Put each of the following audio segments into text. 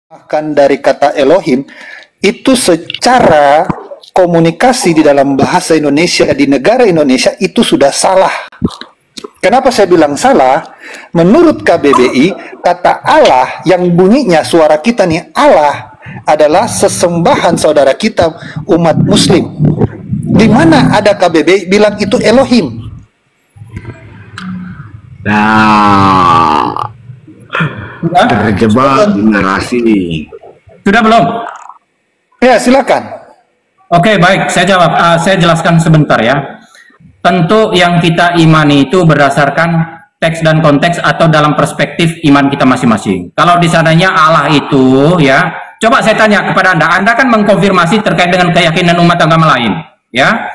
Akan dari kata Elohim itu secara komunikasi di dalam bahasa Indonesia di negara Indonesia itu sudah salah. Kenapa saya bilang salah? Menurut KBBI, kata Allah yang bunyinya suara kita nih Allah adalah sesembahan saudara kita umat muslim. Di mana ada KBBI bilang itu Elohim? Nah, terjebak di narasi. Sudah belum? Ya, silakan. Oke, baik. Saya jawab. Saya jelaskan sebentar ya. Tentu yang kita imani itu berdasarkan teks dan konteks atau dalam perspektif iman kita masing-masing. Kalau di sananya Allah itu ya, coba saya tanya kepada Anda kan mengkonfirmasi terkait dengan keyakinan umat agama lain, ya.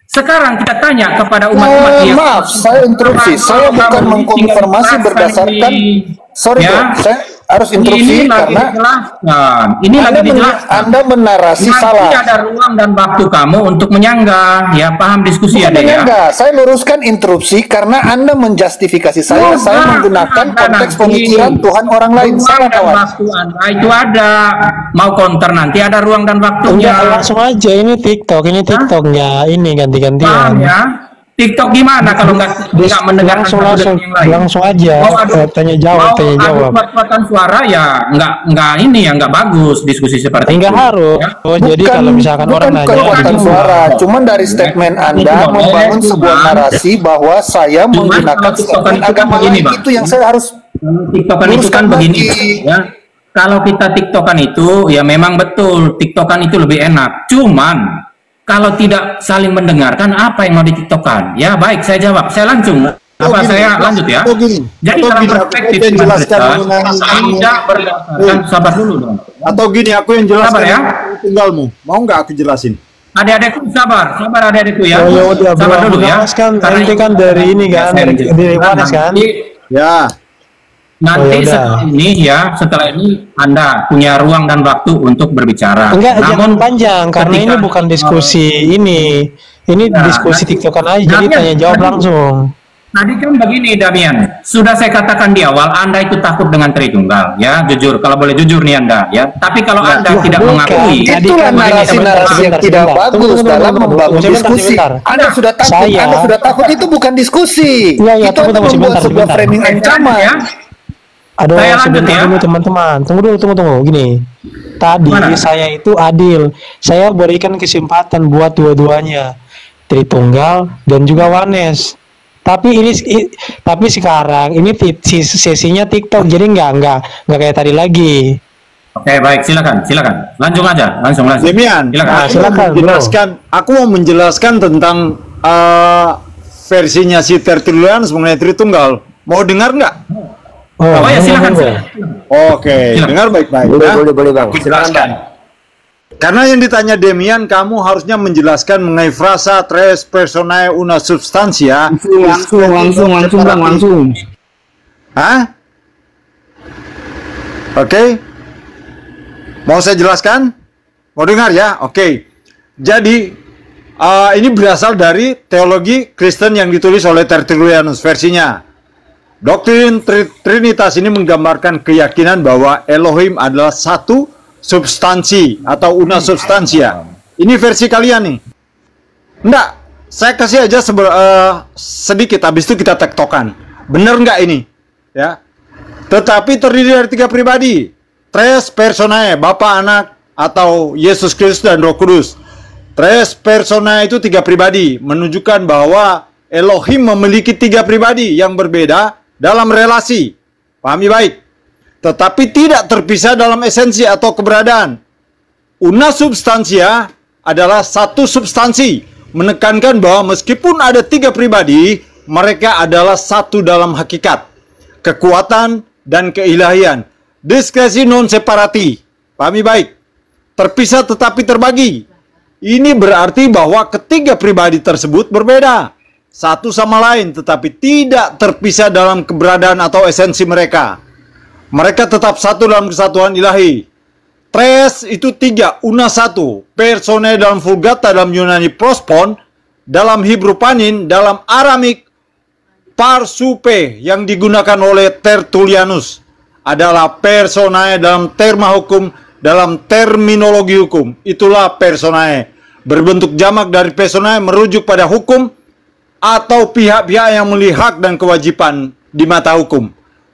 Sekarang kita tanya kepada umat-umat yang maaf, saya interupsi. Saya bukan mengkonfirmasi berdasarkan sorry, ya. Saya harus interupsi karena ini lagi dijelaskan. Anda menarasi nanti salah. Ada ruang dan waktu kamu untuk menyanggah, ya paham diskusi Bukan ada ya. Saya luruskan interupsi karena Anda menjustifikasi saya. Saya menggunakan konteks pemikiran Tuhan orang lain. Ruang dan waktu Anda itu ada. Mau counter nanti ada ruang dan waktunya. Enggak, langsung aja ini TikToknya ini ganti-gantian. Paham ya? TikTok gimana kalau nggak mendengar langsung aja tanya jawab. Kuat-kuatan suara ya nggak ini ya nggak bagus diskusi seperti enggak itu. harus Ya? jadi kalau misalkan orang nanya kekuatan suara, cuman dari statement Anda membangun sebuah narasi bahwa saya menggunakan statement agama lain, itu yang saya harus TikTokan itu kan begini ya. Kalau kita TikTokan itu ya memang betul TikTokan itu lebih enak. Cuman kalau tidak saling mendengarkan, apa yang mau ditiktokan? Ya baik, saya jawab. Saya langsung. Saya lanjut ya. Jadi dalam perspektif Kristen, tidak berdasarkan sabar dulu dong. Atau gini, aku yang jelaskan. Sabar ya. Tinggalmu. Mau nggak aku jelasin? Adik-adikku sabar adik-adikku ya. Oh, ya udah, sabar dulu ya. Karena ini kan dari ini kan, dari Yohanes kan. Ya. Nanti setelah ini Anda punya ruang dan waktu untuk berbicara. Enggak, jangan panjang karena ini bukan diskusi ini diskusi TikTokan aja, jadi tanya jawab langsung. Tadi kan begini Damian, sudah saya katakan di awal Anda itu takut dengan Tritunggal ya, jujur, kalau boleh jujur nih Anda ya. Tapi kalau Anda tidak mengakui, itulah narasi-narasi yang tidak bagus dalam membangun diskusi. Anda sudah takut, itu bukan diskusi. Itu Anda membuat sebuah framing ancaman ya. Aduh, sebentar dulu teman-teman. Tunggu. Gini. Tadi saya itu adil. Saya berikan kesempatan buat dua-duanya. Tritunggal dan juga Wanes. Tapi sekarang ini sesinya TikTok. Jadi enggak kayak tadi lagi. Oke, baik, silakan. Langsung aja. Demian, silakan. Aku mau menjelaskan tentang versinya si Tertullianus mengenai Tritunggal. Mau dengar nggak? Oh ya, silakan. Oke, dengar baik-baik. Boleh Bang. Silakan. Karena yang ditanya Demian, kamu harusnya menjelaskan mengenai frasa tres personae una substantia. Langsung. Hah? Oke. Mau saya jelaskan? Mau dengar ya? Oke. Jadi ini berasal dari teologi Kristen yang ditulis oleh Tertullianus versinya. Doktrin Trinitas ini menggambarkan keyakinan bahwa Elohim adalah satu substansi atau una substantia. Ini versi kalian nih. Enggak, saya kasih aja sedikit, habis itu kita tektokan. Bener nggak ini? Ya. Tetapi terdiri dari 3 pribadi. Tres personae, Bapa, Anak, atau Yesus Kristus dan Roh Kudus. Tres personae itu 3 pribadi, menunjukkan bahwa Elohim memiliki 3 pribadi yang berbeda dalam relasi, pahami baik, tetapi tidak terpisah dalam esensi atau keberadaan. Una substantia adalah satu substansi, menekankan bahwa meskipun ada 3 pribadi, mereka adalah satu dalam hakikat, kekuatan, dan keilahian. Diskresi non separati, pahami baik, terpisah tetapi terbagi. Ini berarti bahwa ketiga pribadi tersebut berbeda satu sama lain, tetapi tidak terpisah dalam keberadaan atau esensi mereka. Mereka tetap satu dalam kesatuan ilahi. Tres itu 3, una 1. Persone dalam Vulgata, dalam Yunani prospon, dalam Hebrew panin, dalam Aramik parsupe yang digunakan oleh Tertullianus adalah personae dalam terma hukum, dalam terminologi hukum. Itulah personae. Berbentuk jamak dari personae merujuk pada hukum atau pihak-pihak yang memiliki hak dan kewajiban di mata hukum.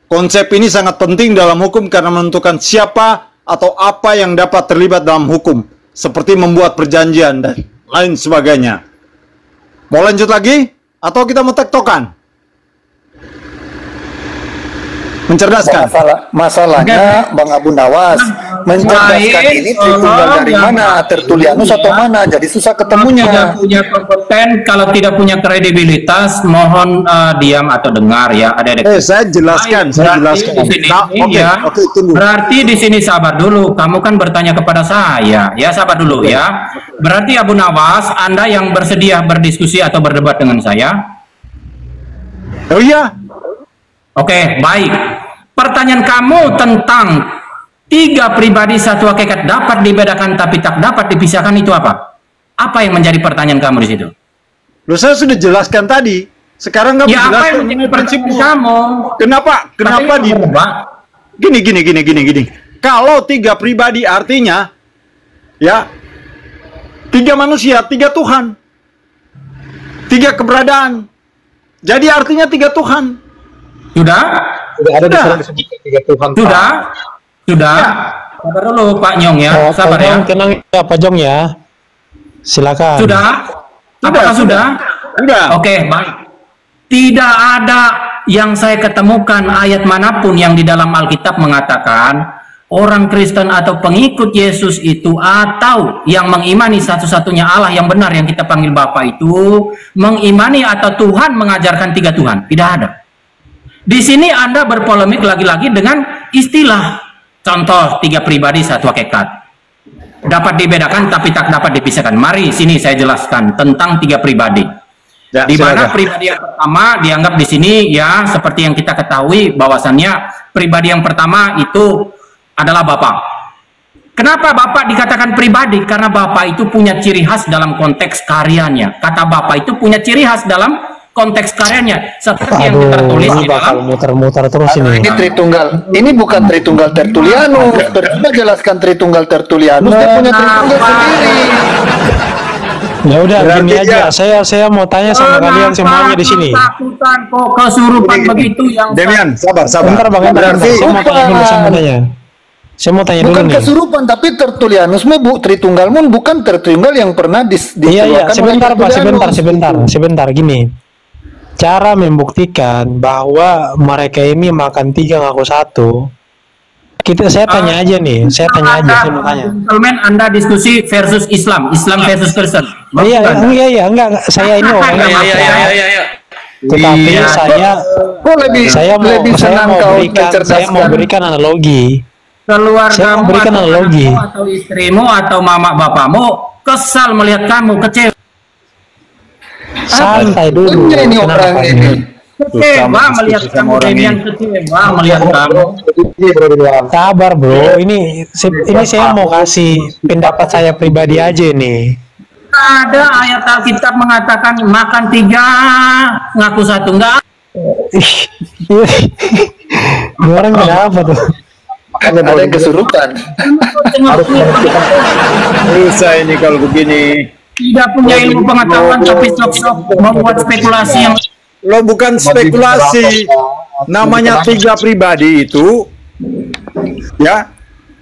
Konsep ini sangat penting dalam hukum karena menentukan siapa atau apa yang dapat terlibat dalam hukum, seperti membuat perjanjian dan lain sebagainya. Mau lanjut lagi? Atau kita mau tektokan? Mencerdaskan. Masalahnya Bang Abu Nawas mencerdaskan ini Tritunggal dari mana? Tertulianus atau mana? Jadi susah ketemunya. Tidak punya kompeten, kalau tidak punya kredibilitas, mohon diam atau dengar ya. Saya jelaskan, Berarti di sini sabar dulu. Kamu kan bertanya kepada saya, ya sabar dulu ya. Berarti Abu Nawas, Anda yang bersedia berdiskusi atau berdebat dengan saya? Oh iya. Oke, baik. Pertanyaan kamu tentang 3 pribadi satu hakikat dapat dibedakan tapi tak dapat dipisahkan itu apa? Apa yang menjadi pertanyaan kamu di situ? Loh, saya sudah jelaskan tadi. Sekarang kamu ya, jelaskan apa yang menjadi pertanyaan kamu? Kenapa gini. Kalau 3 pribadi artinya ya 3 manusia, 3 Tuhan. 3 keberadaan. Jadi artinya 3 Tuhan. Sudah ada disebutkan 3 Tuhan. Sudah. Sabar dulu Pak Nyong ya. Sabar ya. Tenang ya Pak Jong ya. Silakan. Sudah? Apakah sudah? Sudah. Oke, baik. Tidak ada yang saya ketemukan ayat manapun yang di dalam Alkitab mengatakan orang Kristen atau pengikut Yesus itu atau yang mengimani satu-satunya Allah yang benar yang kita panggil Bapa itu mengimani atau Tuhan mengajarkan 3 Tuhan. Tidak ada. Di sini Anda berpolemik lagi-lagi dengan istilah contoh 3 pribadi satu hakikat. Dapat dibedakan tapi tak dapat dipisahkan. Mari sini saya jelaskan tentang 3 pribadi. Ya, di mana pribadi yang pertama dianggap di sini ya seperti yang kita ketahui bahwasannya pribadi yang pertama itu adalah Bapa. Kenapa Bapa dikatakan pribadi? Karena Bapa itu punya ciri khas dalam konteks karyanya. Kata Bapa itu punya ciri khas dalam konteks karyanya seperti yang kita tulis di dalam muter-muter terus ini. Ini Tritunggal. Ini bukan Tritunggal Tertulianus. Coba jelaskan Tritunggal Tertulianus. Dia punya Tritunggal sendiri. Ya udah gini aja. Saya mau tanya sama kalian semuanya di sini. Takutan kok kesurupan begitu yang Demian, sabar. Bentar Bang, Berarti saya mau tanya dulu, saya mau tanya dulu bukan nih. kesurupan tapi Tertulianus Tritunggal bukan Tertunggal yang pernah Iya, sebentar gini. Cara membuktikan bahwa mereka ini makan 3 ngaku 1. Saya tanya aja nih, saya mau tanya. Gentleman, Anda diskusi versus Islam versus Kristen. Iya, enggak, saya ini orangnya. Iya. Tetapi saya mau berikan analogi. Keluargamu atau istrimu atau mama bapamu kesal melihat kamu, kecewa. Santai dulu. Ini orang ini. Kecewa melihat kamu, Demian kecewa melihat kamu. Sabar bro, ini saya mau kasih pendapat saya pribadi aja nih. Ada ayat Alkitab mengatakan makan 3 ngaku 1 enggak? Ini orang kenapa tuh? Ada yang kesurupan. Susah ini kalau begini. Tidak punya ilmu pengetahuan tapi sok-sok membuat spekulasi yang Lo bukan spekulasi. Namanya 3 pribadi itu ya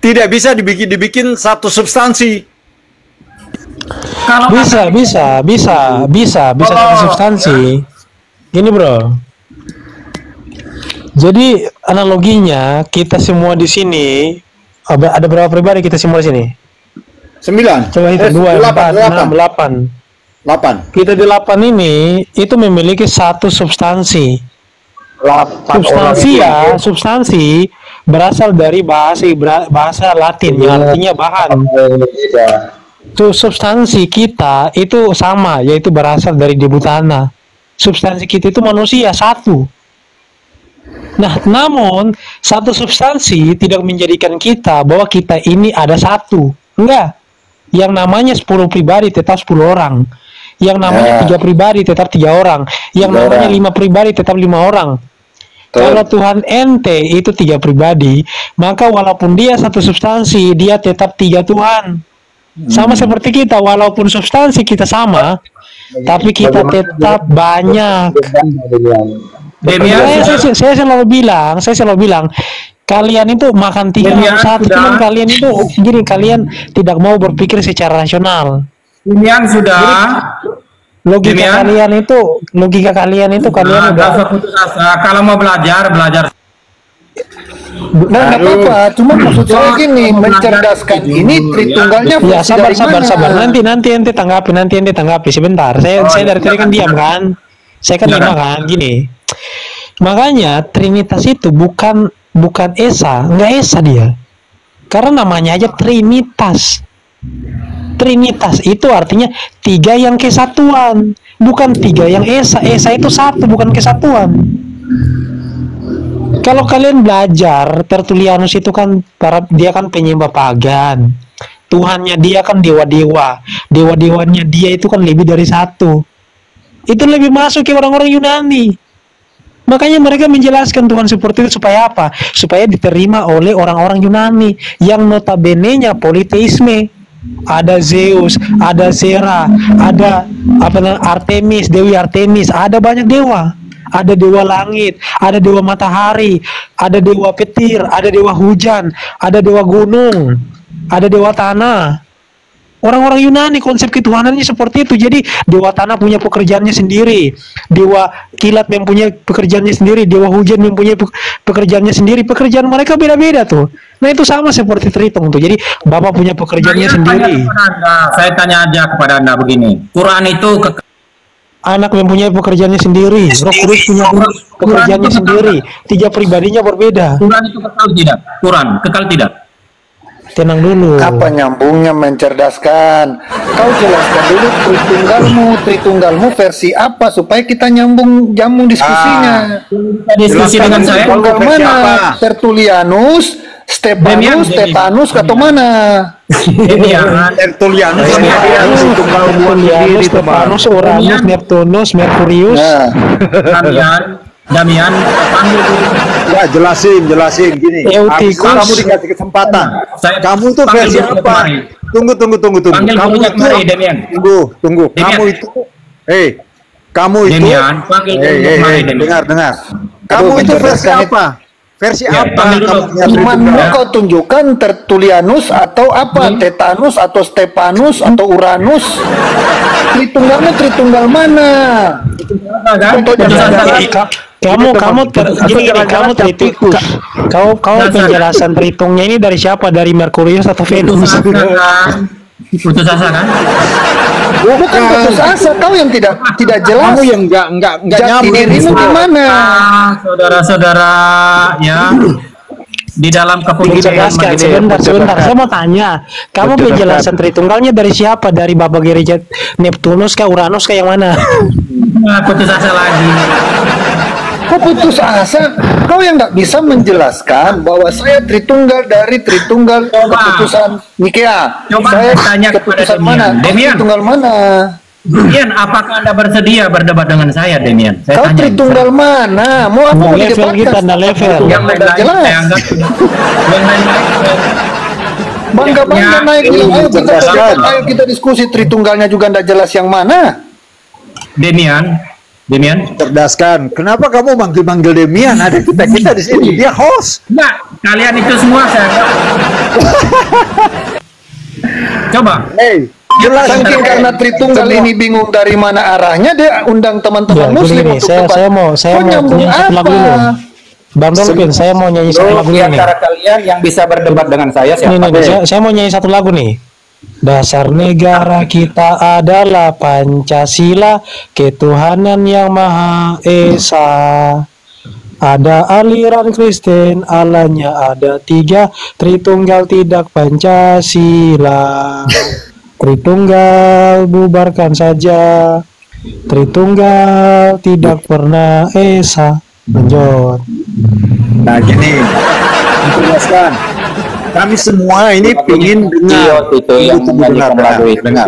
tidak bisa dibikin satu substansi. kalau bisa satu substansi. Gini bro. Jadi analoginya kita semua di sini ada berapa pribadi kita semua di sini? 9. Coba hitung 2, 4, 6, 8. Kita di 8 ini itu memiliki satu substansi. Substansi berasal dari bahasa Latin yang artinya bahan. Substansi kita itu sama, yaitu berasal dari debu tanah. Substansi kita itu manusia satu. Nah, namun satu substansi tidak menjadikan kita bahwa kita ini ada satu. Enggak. Yang namanya 10 pribadi tetap 10 orang. Yang namanya 3 pribadi tetap 3 orang. Yang namanya 5 pribadi tetap 5 orang. Kalau Tuhan ente itu 3 pribadi, maka walaupun dia satu substansi, dia tetap 3 Tuhan. Sama seperti kita, walaupun substansi kita sama, tapi kita tetap banyak. Saya selalu bilang, kalian itu makan 3 satu, cuman kalian itu gini, kalian tidak mau berpikir secara rasional. Demian sudah. Logika kalian itu kalian udah putus asa. Kalau mau belajar. Nah, nggak apa-apa. Cuma maksud saya gini, mencerdaskan ini Tritunggalnya ya, versi dari mana? sabar. Nanti ente tanggapi sebentar. Saya dari tadi kan diam kan. Saya kan lima kan gini. Makanya Trinitas itu bukan Esa, nggak Esa dia. Karena namanya aja Trinitas. Trinitas itu artinya 3 yang kesatuan, bukan 3 yang Esa. Esa itu satu, bukan kesatuan. Kalau kalian belajar, Tertullianus itu kan dia kan penyembah pagan. Tuhannya dia kan dewa-dewa. Dewa-dewanya dia itu kan lebih dari satu. Itu lebih masuk ke orang-orang Yunani. Makanya mereka menjelaskan Tuhan seperti itu supaya apa? Supaya diterima oleh orang-orang Yunani yang notabene-nya politeisme. Ada Zeus, ada Zera, ada Artemis, Dewi Artemis, ada banyak dewa. Ada dewa langit, ada dewa matahari, ada dewa petir, ada dewa hujan, ada dewa gunung, ada dewa tanah. Orang-orang Yunani konsep ketuhanannya seperti itu. Jadi dewa tanah punya pekerjaannya sendiri, dewa kilat mempunyai pekerjaannya sendiri, dewa hujan mempunyai pekerjaannya sendiri. Pekerjaan mereka beda-beda tuh. Nah itu sama seperti Tritung tuh. Jadi Bapak punya pekerjaannya sendiri. Saya tanya aja kepada Anda begini. Quran itu anak mempunyai pekerjaannya sendiri, Roh Kudus punya pekerjaannya sendiri, 3 pribadinya berbeda. Quran itu kekal tidak? Quran kekal tidak? Tenang dulu. Apa nyambungnya mencerdaskan? Kau jelaskan dulu Tritunggalmu versi apa supaya kita nyambung diskusinya. Diskusi dengan saya. Tritunggal mana? Tertullianus, Stefanus atau mana? Tertullianus, Stefanus, Uranus, Neptunus, Merkurius. Damian, ya jelasin gini. Eutikus. Kamu dikasih kesempatan. Kamu itu versi apa? Tunggu. Kamu itu tunggu. Kamu itu dengar. Kamu itu versi apa? Versi apa? Imanmu kau tunjukkan Tertullianus atau apa? Tetanus atau Stefanus atau Uranus? Tritunggal mana? Kamu penjelasan Tritungnya ini dari siapa? Dari Merkurius atau Venus? Putus asa kan? Bukan putus asa, kau yang tidak jelas. Kamu yang enggak jati dirimu di mana? Saudara-saudara ya. Di dalam kepemimpinan sebentar, saya mau tanya. Kamu penjelasan Tritunggalnya dari siapa? Dari Bapak Gereja Neptunus kah, Uranus kah, yang mana? Putus asa lagi. Kok putus asa? Kau yang nggak bisa menjelaskan bahwa saya Tritunggal dari Tritunggal keputusan Nikea. Saya tanya keputusan mana? Tritunggal mana? Demian, apakah Anda bersedia berdebat dengan saya, Demian? Kau Tritunggal mana? Mau apa mau level kita, level. Yang udah jelas. Bangga naik. Ayo kita diskusi Tritunggalnya juga nggak jelas yang mana. Demian, cerdaskan. Kenapa kamu manggil Demian? Ada kita di sini. Dia host. Nah, kalian itu semua saya coba. Saking karena Tritunggal ini bingung dari mana arahnya, dia undang teman-teman Muslim untuk debat. Saya mau nyanyi satu lagu dulu. Bang Dolphin, saya mau nyanyi satu lagu ini. Di antara kalian yang bisa berdebat dengan saya siapa? Saya mau nyanyi satu lagu nih. Dasar negara kita adalah Pancasila, ketuhanan yang Maha Esa. Ada aliran Kristen, Allahnya ada 3, Tritunggal tidak Pancasila. Tritunggal bubarkan saja, Tritunggal tidak pernah Esa. Lanjut. Nah gini, jelaskan. Kami semua ini pingin dengar. Itu yang menyanyikan lagu itu. Dengar.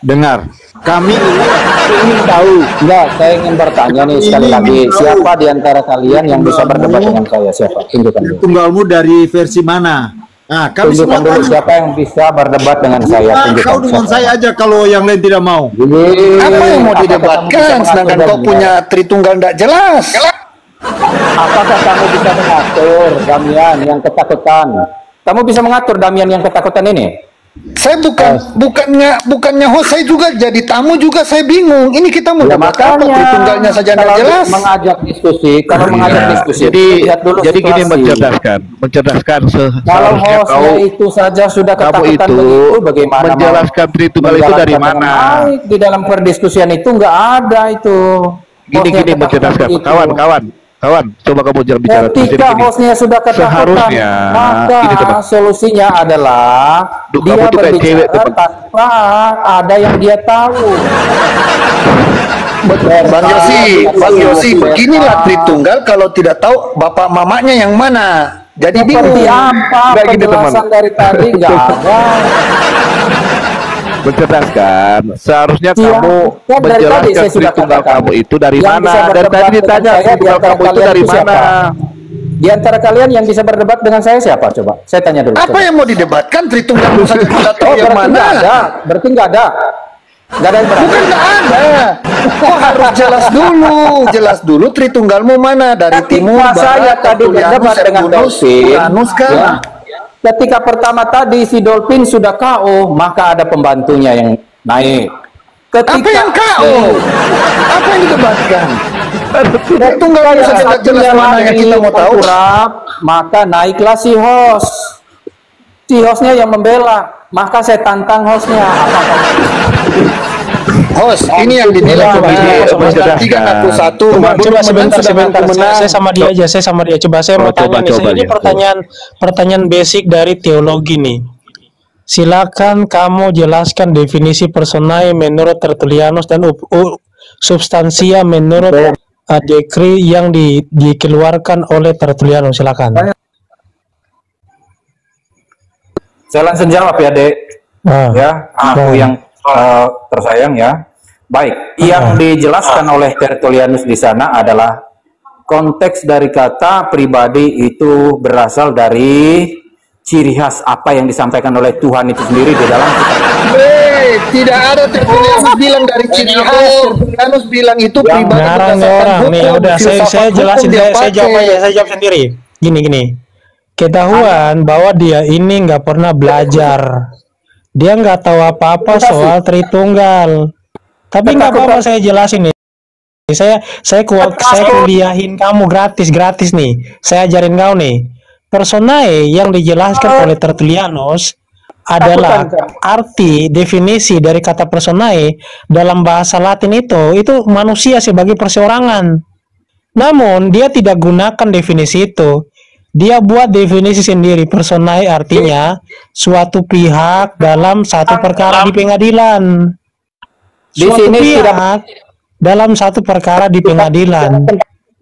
dengar. Kami ingin tahu. Enggak, saya ingin bertanya nih sekali lagi. Siapa di antara kalian yang bisa berdebat dengan saya? Siapa? Tunjukkan dulu. Tunggalmu dari versi mana? Nah, kami Tunjukkan semua dulu siapa yang bisa berdebat dengan saya. Tunjukkan. Kau dengan saya aja kalau yang lain tidak mau. Apa yang mau didebatkan sedangkan kau punya Tritunggal tidak jelas? Apakah kamu bisa mengatur Damian yang ketakutan? Kamu bisa mengatur Damian yang ketakutan ini? Saya bukannya host, saya juga jadi tamu juga, saya bingung. Ini kita mau debat apa? Tritunggalnya saja tidak jelas. Mengajak diskusi, kalau mengajak diskusi, jadi gini, mencerdaskan kalau hostnya itu saja sudah ketakutan begitu, bagaimana menjelaskan Tritunggal itu dari mana? Di dalam perdiskusian itu nggak ada itu. Gini mencerdaskan, kawan, coba kamu jangan bicara ketika hostnya sudah ketakutan, seharusnya maka solusinya adalah dia berbicara tanpa ada yang dia tahu. Bang Yosi, beginilah Tritunggal kalau tidak tahu bapak mamanya yang mana. Jadi bingung. Seperti apa penjelasan dari tadi nggak ada. Mencerdaskan, seharusnya kamu dari menjelaskan Tritunggal kamu itu dari mana. Dan tadi ditanya Tritunggal kamu itu dari mana. Di antara kalian yang bisa berdebat dengan saya siapa? Coba saya tanya dulu. Apa yang mau didebatkan? Tritunggal saja tidak tahu yang mana. Berarti nggak ada. Nggak ada yang berarti. Bukan nggak ada. Kok harus jelas dulu Tritunggalmu mana, dari timur, saya barat, tadi berdebat dengan Uranus kan? Ketika pertama tadi si Dolphin sudah KO, maka ada pembantunya yang naik. Apa yang KO? Apa yang didebatkan? Tritunggal saja jelas mana yang kita mau tahu. Maka naiklah si host. Si hostnya yang membela. Maka saya tantang hostnya. Host, ini yang dinilai Coba sebentar. Saya sama dia aja, Coba saya mau tanya nih. Ini pertanyaan basic dari teologi nih. Silakan kamu jelaskan definisi personae menurut Tertullianus dan substansia menurut dekri yang dikeluarkan oleh Tertullianus. Silakan. Saya langsung jawab ya, Dek. Ya, aku yang tersayang ya. Baik, yang dijelaskan oleh Tertullianus di sana adalah konteks dari kata pribadi itu berasal dari ciri khas apa yang disampaikan oleh Tuhan itu sendiri di dalam kitab. Tidak ada Tertullianus bilang dari ciri khas. Tertullianus bilang itu pribadi berdasarkan hukum. Nih, udah saya jelasin, saya jawab sendiri. Gini. Ketahuan bahwa dia ini nggak pernah belajar. Dia nggak tahu apa-apa soal Tritunggal. Tapi nggak apa-apa, saya jelasin nih. Saya kuliahin kamu gratis nih. Saya ajarin kau nih. Personae yang dijelaskan oleh Tertullianus adalah arti definisi dari kata personae dalam bahasa Latin itu manusia sebagai perseorangan. Namun dia tidak gunakan definisi itu. Dia buat definisi sendiri. Personae artinya suatu pihak dalam satu perkara di pengadilan. Suatu pihak dalam satu perkara di pengadilan.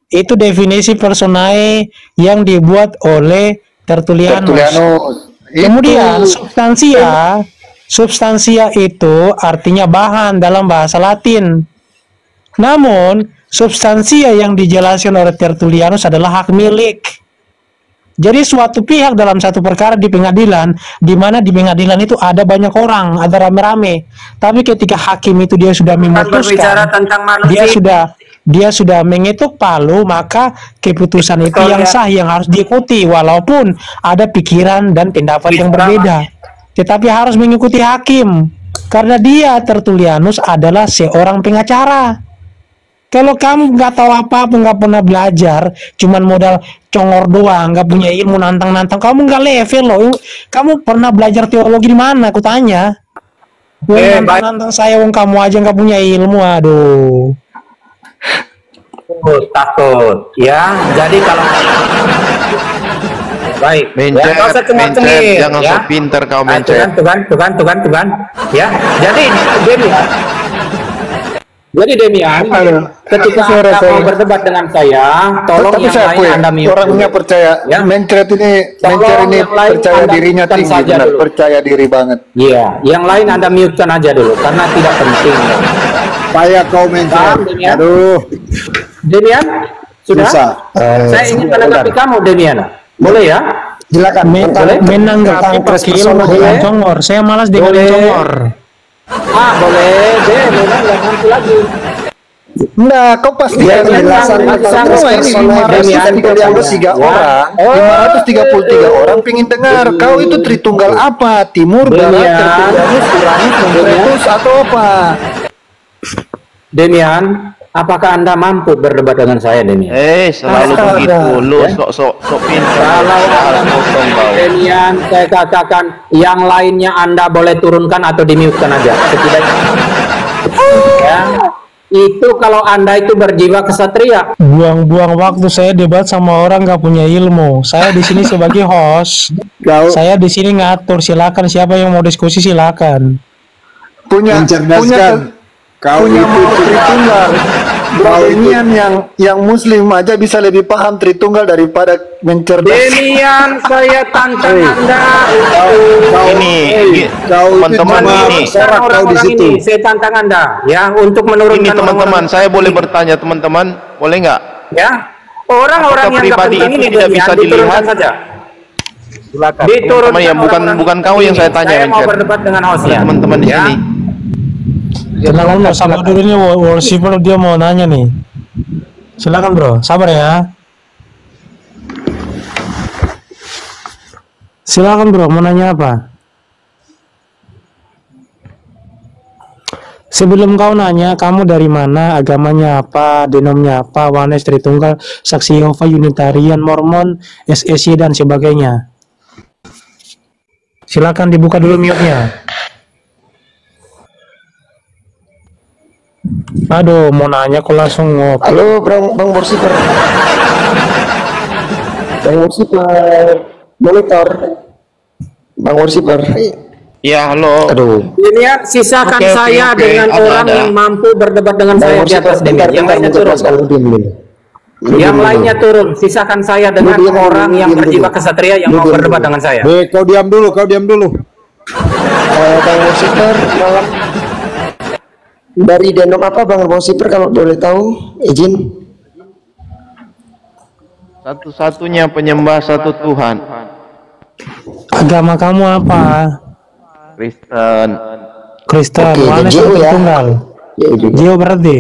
Itu definisi personae yang dibuat oleh Tertullianus. Kemudian substansia itu artinya bahan dalam bahasa Latin. Namun substansia yang dijelaskan oleh Tertullianus adalah hak milik. Jadi suatu pihak dalam satu perkara di pengadilan, di mana di pengadilan itu ada banyak orang, ada rame-rame. Tapi ketika hakim itu dia sudah memutuskan, dia sudah mengetuk palu, maka keputusan itu yang sah, yang harus diikuti, walaupun ada pikiran dan pendapat yang berbeda. Tetapi harus mengikuti hakim, karena dia Tertullianus adalah seorang pengacara. Kalau kamu nggak tahu apa-apa, nggak pernah belajar, cuman modal congor doang, nggak punya ilmu, nantang-nantang, kamu nggak level loh. Kamu pernah belajar teologi di mana? Aku tanya. Nantang-nantang saya, kamu aja nggak punya ilmu, aduh. Takut, ya. Jadi kalau baik, jangan sok pinter kau mencet. Tuhan. Ya, jadi gini. Jadi Demian, ketika suara Anda saya. mau berdebat dengan saya, tolong Tapi yang saya lain akui, Anda mute. orangnya percaya, Ya. Mencret ini Tolong yang lain percaya Anda dirinya mute-kan tinggi, saja benar, dulu. percaya diri banget. Iya, yang lain Anda mute-kan aja dulu karena tidak penting. Supaya kau mencret. Paham, Demian? Aduh, Demian, sudah? susah. Saya ingin menanggapi kamu, Demian. Boleh ya? Silakan. Boleh? Menanggapi pakai ilmu dengan congor. Saya malas dengan Boleh. congor. Boleh deh, memang nggak mampu lagi. Nah, kau pasti Ya, penjelasan semua ini 533 orang, 533 orang pingin dengar. Kau itu Tritunggal apa? Timur, Barat, Tertullianus, Uranus, Membretus atau apa? Demian, apakah Anda mampu berdebat dengan saya, Demian? Selalu Astaga. begitu. Lu sok pintar. Kalau Salah potong kau. Demian, saya katakan yang lainnya Anda boleh turunkan atau dimute-kan aja. Setidaknya. Ya. Itu kalau Anda itu berjiwa kesatria. Buang-buang waktu saya debat sama orang gak punya ilmu. Saya di sini sebagai host. Saya di sini ngatur. Silakan siapa yang mau diskusi silakan. Punya Mencerdaskan. Kau punya itu mau cuma Tritunggal. Bro, Demian yang Muslim aja bisa lebih paham Tritunggal daripada mencerdaskan. Demian, saya tantang Anda. Ini kau itu teman-teman cuma ini. sorak kau di Orang-orang situ. ini, saya tantang Anda. Ya, untuk menurunkan Ini teman-teman, orang-orang saya boleh bertanya teman-teman, boleh nggak? ya, orang-orang Apakah yang nggak pribadi penting itu ini tidak Demian, bisa diturunkan dilihat? saja. Silakan. Diturunkan Teman-teman ya, orang-orang bukan kau yang ini. saya tanya, Saya mau Mencret. berdebat dengan hostnya. Teman-teman di Ya. sini. Silakan bro, sabar dulu nih worshipper dia mau nanya nih. Silakan bro, sabar ya. Silakan bro, mau nanya apa? Sebelum kau nanya, kamu dari mana, agamanya apa, denomnya apa, Oneness, Tritunggal, Saksi Yehova, Unitarian, Mormon, SSY dan sebagainya. Silakan dibuka dulu mute-nya. Aduh, mau nanya kok langsung ngopi. Halo, Bang Worshipper. Bang Worshipper. Monitor. Bang Worshipper. Ya, halo. Aduh. Demian, sisakan Oke, saya oke. dengan Ada, orang ada. yang mampu berdebat dengan Bang saya di Worshipper, atas Demian. Yang lainnya turun. Yang lainnya turun. Sisakan saya dengan Lu diam, orang lu yang diam berjiwa dulu. kesatria yang Lu mau diam berdebat dulu. dengan saya. Kau diam dulu. Bang Worshipper, malam. Dari denom apa Bang Worshipper kalau boleh tahu? Izin. Satu-satunya penyembah satu Tuhan. Agama kamu apa? Kristen. Kristen, Oke, Oneness, Jio ya. Tritunggal. Ya, juga. Jio berarti.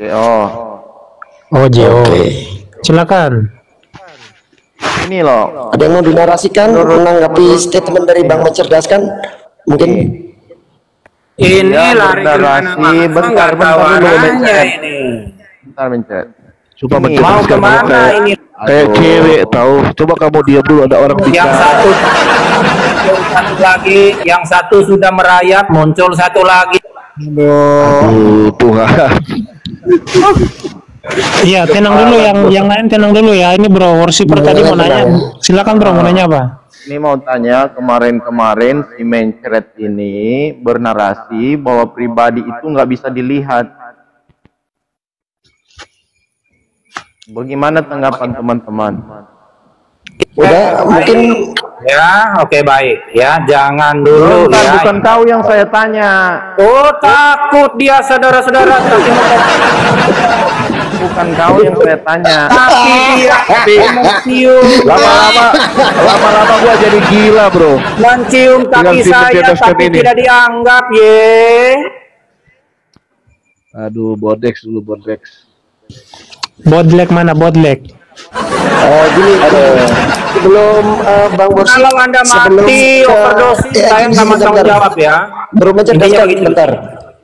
Oh, Oh Jio. Oke. Silakan. ini loh. Ada yang mau dinarasikan menanggapi statement dari Bang Mencerdaskan? Mungkin Ini Ya, lari ke bernarasi. mana-mana, Bentar, nggak bentar tahu dulu, arahnya Mencret. ini. Bentar, Mencret. Coba Ini, mencerdaskan Mau kamu kemana kayak ini? kayak cewek tahu. Coba kamu diam dulu, ada orang Yang bicara. satu lagi, yang satu sudah merayap, muncul satu lagi. Tuhan. Iya, tenang dulu yang lain tenang dulu ya. Ini bro, worshipper tadi mau nanya. Silakan bro, mau nanya apa? Ini mau tanya, kemarin si Mencret ini bernarasi bahwa pribadi itu nggak bisa dilihat. Bagaimana tanggapan teman-teman? udah mungkin Ya, oke baik. Ya, jangan dulu Bukan, ya. bukan kau yang saya tanya. Oh, takut dia saudara-saudara. Bukan kau yang saya tanya. Tapi dia mencium, Lama-lama gua jadi gila, bro. mencium kaki Tinggal si saya, Mencerdaskan tapi ini. tidak dianggap, ye. Aduh, Bodex dulu, Bodex. Bodlek mana Bodlek? gini sebelum Bang Borsi Kalau Anda mati, overdosis, saya nggak mau tanggung jawab ya. Bro Intinya Mencerdaskan begitu. bentar.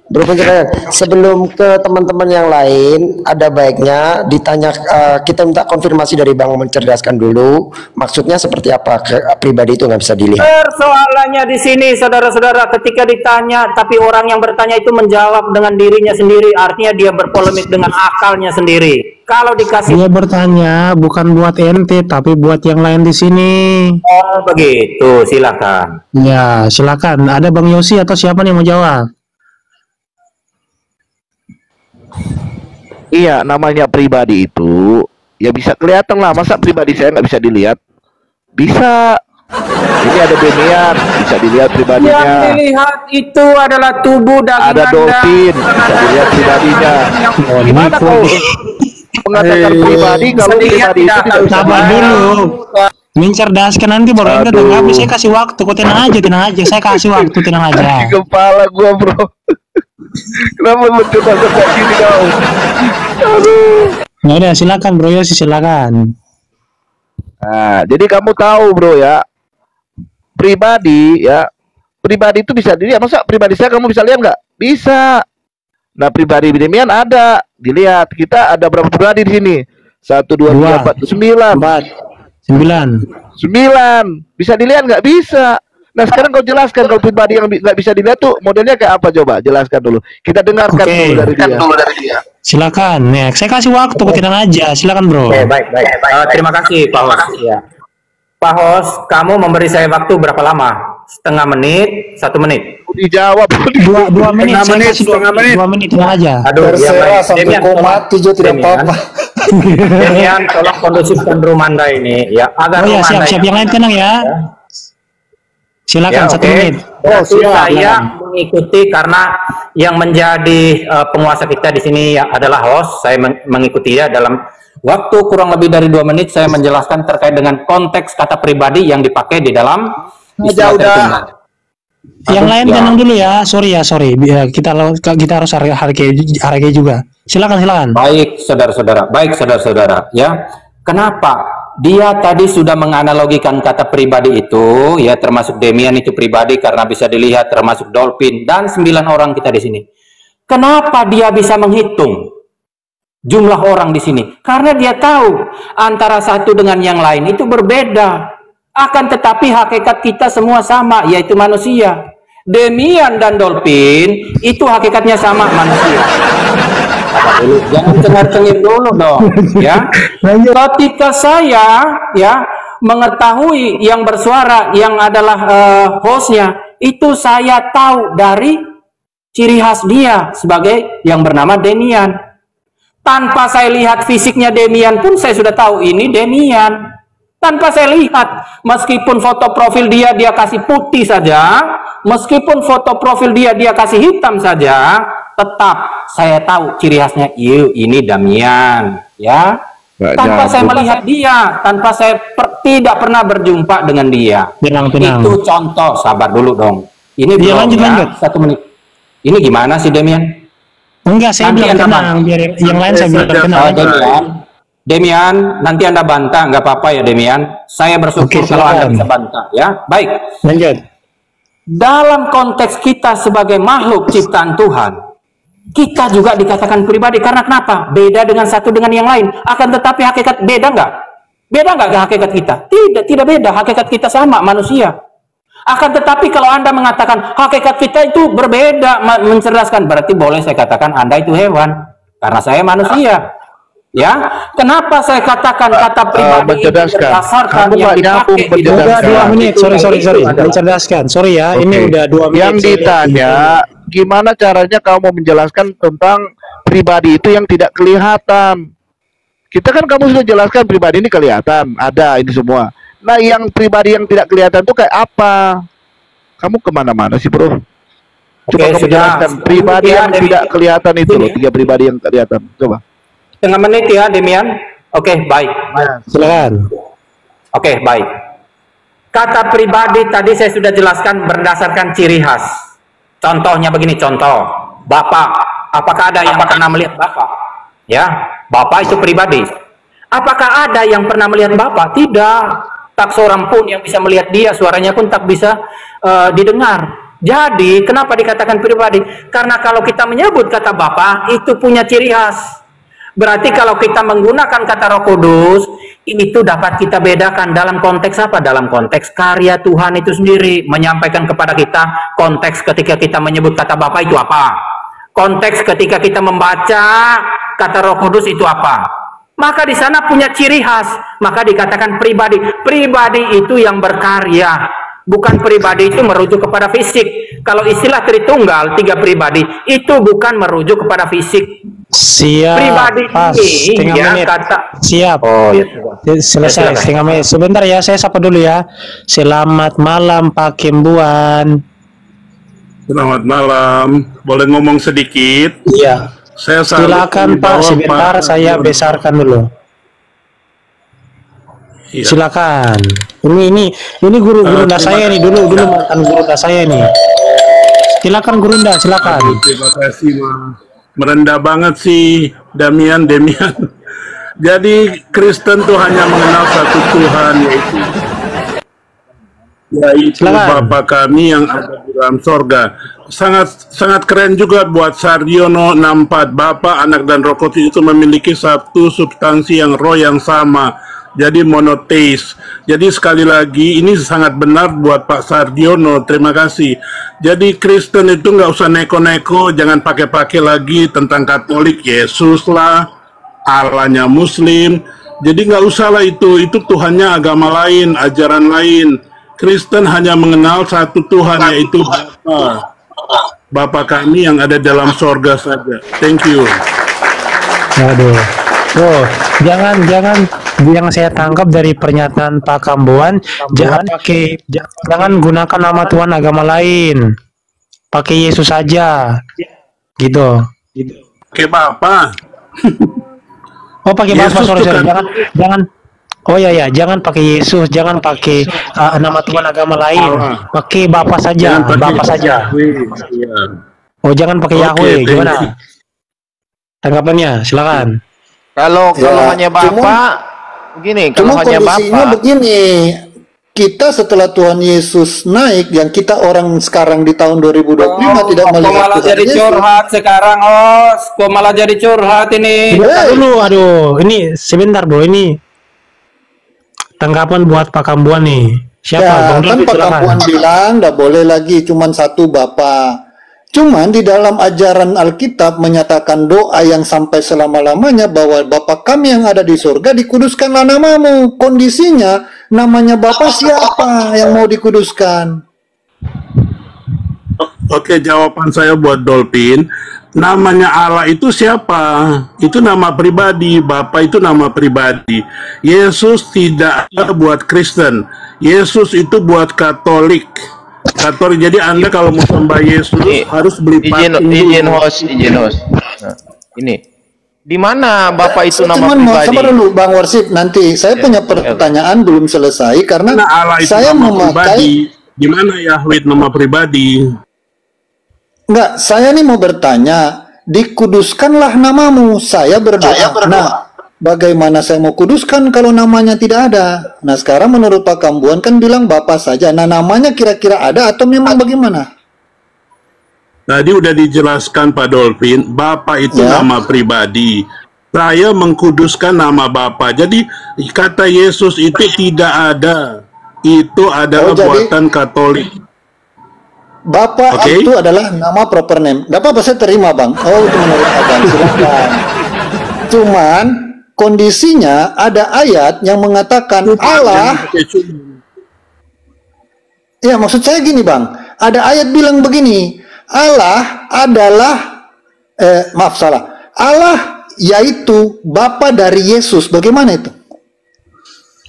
Bro Mencerdaskan, sebelum ke teman-teman yang lain, ada baiknya ditanya, kita minta konfirmasi dari Bang Mencerdaskan dulu. Maksudnya seperti apa? Pribadi itu nggak bisa dilihat. Persoalannya di sini, saudara-saudara, ketika ditanya, tapi orang yang bertanya itu menjawab dengan dirinya sendiri, artinya dia berpolemik dengan akalnya sendiri. Kalau dikasih, Dia bertanya bukan buat ente tapi buat yang lain di sini. oh begitu, silakan. Ya, silakan. Ada Bang Yosi atau siapa nih yang mau jawab? Iya, namanya pribadi itu ya bisa kelihatan lah. Masa pribadi saya nggak bisa dilihat? Bisa. Ini ada Demian, bisa dilihat pribadinya. Yang dilihat itu adalah tubuh daging Ada Anda. Dolphin, bisa dilihat pribadinya. Gimana kau mengatakan pribadi kalau pribadi itu tidak bisa Sabar dulu. Mencerdaskan nanti baru Anda Aduh. tanggapi. Saya kasih waktu, kok tenang aja. Saya kasih waktu, tenang di aja. kepala gua, bro. Kenapa mencoba kayak gini kau? Aduh. Ya udah, silakan bro ya, silakan. Nah, jadi kamu tahu, bro ya, pribadi itu bisa dilihat. Masa pribadi saya kamu bisa lihat nggak? Bisa. Nah, pribadi Demian ada dilihat. Kita ada berapa pribadi di sini? 1, 2, 3, 4, 9. 9 bisa dilihat nggak? Bisa. Nah, sekarang kau jelaskan kalau pribadi yang nggak bisa dilihat tuh modelnya kayak apa, coba jelaskan dulu. Kita dengarkan dulu dari dia. Silakan. Ya, saya kasih waktu, kok tenang aja. Silakan bro. Oke, baik. Terima kasih, Pak Hos. Ya. Pak Hos, kamu memberi saya waktu berapa lama? Setengah menit, 1 menit. Dijawab. 2 menit. Saya kasih 2 menit, tenang aja. Aduh, ya Terserah baik. sampai Demian, kau tolong. mati juga tidak Demian. apa-apa. Demian, tolong kondusifkan rumah Anda ini, ya. Agar Oh ya, rumah Anda siap. Yang lain tenang ya. Silakan, 1 menit. Berarti saya mengikuti karena yang menjadi penguasa kita di sini adalah host. Saya mengikuti ya dalam waktu kurang lebih dari 2 menit. Saya menjelaskan terkait dengan konteks kata pribadi yang dipakai di dalam istilah tertunggal. Yang lain tenang dulu ya. Sorry. Kita harus hargai juga. Silakan. Baik, saudara-saudara. Ya, kenapa? Dia tadi sudah menganalogikan kata pribadi itu, ya termasuk Demian itu pribadi karena bisa dilihat, termasuk Dolphin dan 9 orang kita di sini. Kenapa dia bisa menghitung jumlah orang di sini? Karena dia tahu antara satu dengan yang lain itu berbeda. Akan tetapi hakikat kita semua sama, yaitu manusia. Demian dan Dolphin itu hakikatnya sama, manusia. Dulu, jangan cengar-cengir dulu dong, ya. Ketika saya mengetahui yang bersuara yang adalah hostnya, itu saya tahu dari ciri khas dia sebagai yang bernama Demian. Tanpa saya lihat fisiknya Demian pun saya sudah tahu ini Demian. Tanpa saya lihat, meskipun foto profil dia kasih putih saja, meskipun foto profil dia kasih hitam saja, tetap saya tahu ciri khasnya. Ini Damian, ya. Tanpa saya melihat dia, tanpa saya tidak pernah berjumpa dengan dia. Tenang. Itu contoh. Sabar dulu dong. Ini Dia belum, lanjut. 1 menit. Ini gimana sih Demian? Enggak, saya bilang tenang. Biar yang lain saya bilang tenang. Demian, nanti Anda bantah, nggak apa-apa ya Demian. Saya bersyukur kalau Anda bisa bantah, ya. Baik. Lanjut. Dalam konteks kita sebagai makhluk ciptaan Tuhan, kita juga dikatakan pribadi. Karena kenapa? Beda dengan satu dengan yang lain. Akan tetapi hakikat beda nggak? Beda nggak ke hakikat kita? Tidak beda. Hakikat kita sama, manusia. Akan tetapi kalau Anda mengatakan hakikat kita itu berbeda, mencerdaskan, berarti boleh saya katakan Anda itu hewan. Karena saya manusia. Ya, kenapa saya katakan kata pribadi itu berdasarkan yang dipakai di Udah 2 menit, sorry. Mencerdaskan, sorry ya, ini udah 2 menit. Yang ditanya, gimana caranya kamu menjelaskan tentang pribadi itu yang tidak kelihatan? Kita kan kamu sudah jelaskan pribadi ini kelihatan, ada ini semua. Nah, yang pribadi yang tidak kelihatan itu kayak apa? Kamu kemana-mana sih, bro? Coba kamu jelaskan pribadi yang tidak kelihatan itu loh, 3 pribadi yang kelihatan. Coba. Setengah menit ya Demian. Oke, baik. Silakan. Oke, baik. Kata pribadi tadi saya sudah jelaskan berdasarkan ciri khas. Contohnya begini, contoh. Bapak, apakah ada yang pernah melihat Bapak? Ya, Bapak itu pribadi. Apakah ada yang pernah melihat Bapak? Tidak. Tak seorang pun yang bisa melihat dia, suaranya pun tak bisa didengar. Jadi, kenapa dikatakan pribadi? Karena kalau kita menyebut kata Bapak, itu punya ciri khas. Berarti kalau kita menggunakan kata Roh Kudus, itu dapat kita bedakan dalam konteks apa? Dalam konteks karya Tuhan itu sendiri. Menyampaikan kepada kita konteks ketika kita menyebut kata Bapa itu apa. Konteks ketika kita membaca kata Roh Kudus itu apa. Maka di sana punya ciri khas. Maka dikatakan pribadi. Pribadi itu yang berkarya. Bukan pribadi itu merujuk kepada fisik. Kalau istilah Tritunggal, 3 pribadi, itu bukan merujuk kepada fisik. Siap. Pribadi Pas. ini Setengah ya menit. kata. Siap. Oh ya. Selesai. silakan. Setengah menit. Sebentar ya. Saya sapa dulu ya. Selamat malam Pak Kimbuan. Selamat malam. Boleh ngomong sedikit? Iya. Saya salut Silakan di Pak. bawah Sebentar Pak saya Sarjono. besarkan dulu. Iya. Silakan. Ini guru nda saya nih dulu mantan guru nda saya nih. Silakan guru nda, silakan. Aduh, terima kasih, Mas. Merendah banget sih, Demian. Jadi Kristen tuh hanya mengenal satu Tuhan, yaitu Silakan. Bapa kami yang ada di dalam sorga. Sangat keren juga buat Sarjono nampak Bapa, Anak dan Roh Kudus itu memiliki satu substansi yang roh yang sama. Jadi monoteis. Jadi sekali lagi ini sangat benar buat Pak Sarjono. Terima kasih. Jadi Kristen itu nggak usah neko-neko, jangan pakai-pakai lagi tentang Katolik, Yesus lah, Allahnya Muslim. Jadi nggak usah lah itu Tuhannya agama lain, ajaran lain. Kristen hanya mengenal satu Tuhan, yaitu Bapa. Bapa kami yang ada dalam sorga saja. Thank you. Aduh. Oh, jangan yang saya tangkap dari pernyataan Pak Kambuan, jangan gunakan nama Tuhan agama lain. Pakai Yesus saja. Gitu. Oke, Bapa. Oh, pakai Yesus Bapak, sorry. tuh kan- Jangan. Oh ya, jangan pakai Yesus, jangan pakai nama Tuhan agama lain. Allah. Pakai Bapak saja, Jangan pakai Bapak saja. Yahweh. Iya. Oh, jangan pakai Oke, Yahweh. thank Gimana? you. Tanggapannya, silakan. Kalau Ya, hanya cuma- Bapak, begini, kalau Cuma hanya kondisinya Bapak, begini, kita setelah Tuhan Yesus naik, yang kita orang sekarang di tahun 2025 tidak Kok melihat malah Tuhan jadi Yesus. curhat sekarang, kok malah jadi curhat ini. Bentar Hey. dulu, aduh, ini sebentar bro, ini tanggapan buat Pak Kambuan nih. Siapa? Ya, Bang kan David, Pak silakan. Kampuan bilang nggak boleh lagi cuman satu Bapa. Cuman di dalam ajaran Alkitab menyatakan doa yang sampai selama-lamanya bahwa Bapa kami yang ada di surga, dikuduskanlah namamu. Kondisinya namanya Bapa siapa yang mau dikuduskan? Oke, jawaban saya buat Dolphin. Namanya Allah itu siapa? Itu nama pribadi. Bapa itu nama pribadi. Yesus tidak ada buat Kristen. Yesus itu buat Katolik. Katolik. Jadi Anda kalau mau sembah Yesus harus beli patung izin dulu. host. Nah, ini di mana Bapak itu nama Cuman mau pribadi? sabar dulu Bang Warsip, nanti saya punya pertanyaan belum selesai karena Mana Allah itu saya nama memakai pribadi? Gimana Yahweh nama pribadi? enggak, saya nih mau bertanya, dikuduskanlah namamu. Saya berdoa. Nah, bagaimana saya mau kuduskan kalau namanya tidak ada? Nah, sekarang menurut Pak Kambuan kan bilang Bapak saja. Nah, namanya kira-kira ada atau memang bagaimana? Tadi udah dijelaskan Pak Dolphin, Bapa itu Ya. nama pribadi. Saya mengkuduskan nama Bapa. Jadi kata Yesus itu tidak ada. Itu adalah Oh, jadi- buatan Katolik. Bapak Oke. itu adalah nama proper name. Gak apa-apa, saya terima Bang. Oh, itu menurut Abang, silakan. Cuman kondisinya ada ayat yang mengatakan Allah. Ya, maksud saya gini Bang. Ada ayat bilang begini. Allah adalah maaf salah. Allah yaitu Bapa dari Yesus. Bagaimana itu?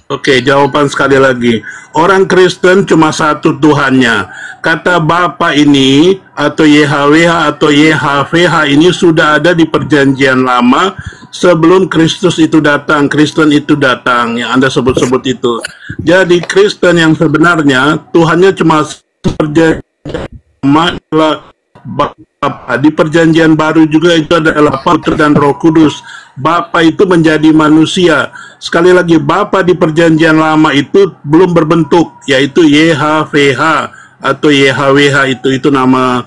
Oke, jawaban sekali lagi. Orang Kristen cuma satu Tuhannya. Kata Bapa ini atau YHWH atau YHVH ini sudah ada di perjanjian lama sebelum Kristus itu datang, Kristen itu datang, yang Anda sebut-sebut itu. Jadi Kristen yang sebenarnya Tuhannya cuma perjanjian lama adalah Bapa. Di perjanjian baru juga itu adalah Putra dan Roh Kudus. Bapa itu menjadi manusia. Sekali lagi, Bapa di perjanjian lama itu belum berbentuk, yaitu YHVH atau YHWH itu nama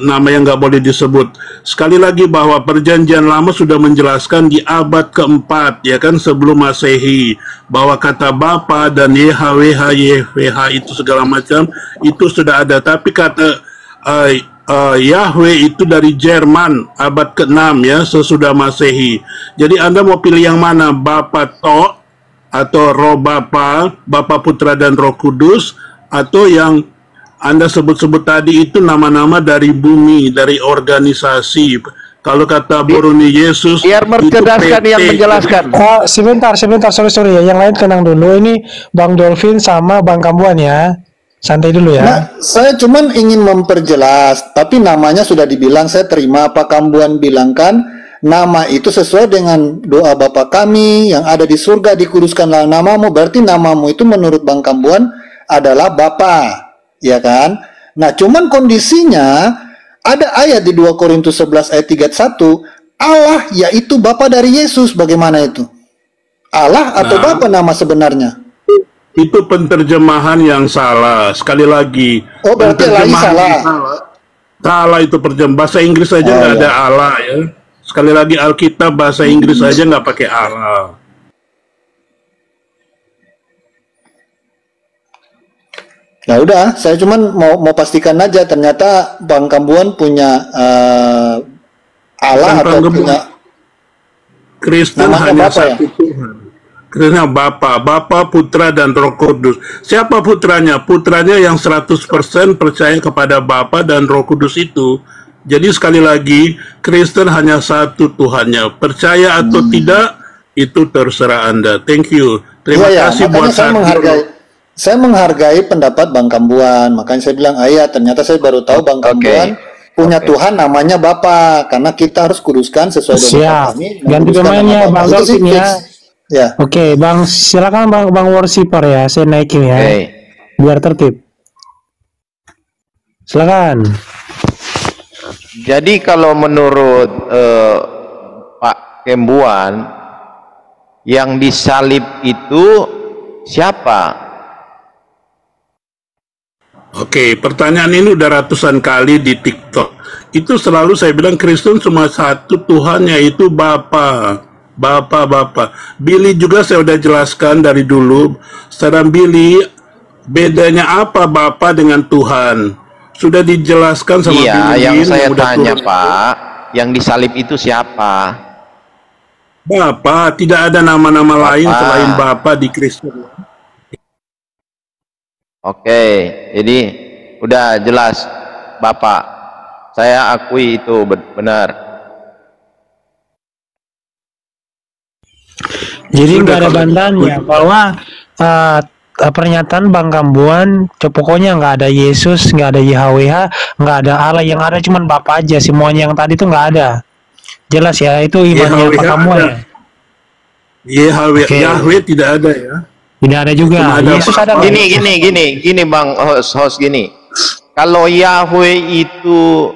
nama yang nggak boleh disebut. Sekali lagi bahwa perjanjian lama sudah menjelaskan di abad keempat, ya kan, sebelum Masehi, bahwa kata Bapa dan YHWH, YHWH itu segala macam itu sudah ada. Tapi kata Yahweh itu dari Jerman abad ke-6 ya, sesudah Masehi. Jadi Anda mau pilih yang mana? Bapa To atau Roh Bapa, Bapa Putra dan Roh Kudus, atau yang Anda sebut-sebut tadi itu nama-nama dari bumi, dari organisasi. Kalau kata Boroni Yesus, Biar mencerdaskan yang menjelaskan. Sebentar, sorry ya. Yang lain tenang dulu. Ini Bang Dolphin sama Bang Kambuan ya. Santai dulu ya. Nah, saya cuman ingin memperjelas, tapi namanya sudah dibilang, saya terima Pak Kambuan bilangkan, nama itu sesuai dengan doa Bapa kami yang ada di surga, dikuduskanlah namamu, berarti namamu itu menurut Bang Kambuan adalah Bapa, ya kan? Nah, cuman kondisinya, ada ayat di 2 Korintus 11 ayat 31, Allah yaitu Bapa dari Yesus, bagaimana itu? Allah atau Bapa nama sebenarnya? Itu penterjemahan yang salah. Sekali lagi, Oh, berarti lagi salah. Salah itu bahasa Inggris saja nggak ada Allah ya. Sekali lagi Alkitab bahasa Inggris aja nggak pakai Allah. Nah udah, saya cuman mau pastikan aja, ternyata Bang Kambuan punya Allah Bukan atau Bang punya Kristen namanya hanya Bapa ya? satu Tuhan. Karena Bapa, Putra, dan Roh Kudus. Siapa putranya? Putranya yang 100% percaya kepada Bapa dan Roh Kudus itu. Jadi sekali lagi, Kristen hanya satu Tuhannya. Percaya atau tidak, itu terserah Anda. Thank you. Terima kasih buat saya menghargai pendapat Bang Kambuan. Makanya saya bilang, ternyata saya baru tahu Bang Kambuan punya Tuhan namanya Bapa. Karena kita harus kuduskan sesuai dengan kami. Ganti pemainnya Bang Dolphin ya. Ya. Oke, Bang, silakan Bang Worshipper ya, saya naikin ya. Biar tertib. Silakan. Jadi kalau menurut Pak Kembuan, yang disalib itu siapa? Oke, pertanyaan ini udah ratusan kali di TikTok. Itu selalu saya bilang Kristen cuma satu Tuhan, yaitu Bapa. Bapa. Billy juga saya udah jelaskan dari dulu. Saudara Billy, bedanya apa Bapa dengan Tuhan? Sudah dijelaskan sama Billy. Yang saya tanya Pak, yang disalib itu siapa? Bapa, tidak ada nama-nama lain selain Bapa di Kristen. Oke, jadi udah jelas Bapak. Saya akui itu benar. Jadi nggak ada bantahannya bahwa pernyataan Bang Kambuan, pokoknya nggak ada Yesus, nggak ada YHWH, nggak ada Allah, yang ada cuma Bapa aja. Semuanya yang tadi itu nggak ada. Jelas ya, itu imannya Pak Kambuan ya. Yahweh tidak ada ya. Tidak ada juga. Yesus ada. Gini Bang host gini. Kalau Yahweh itu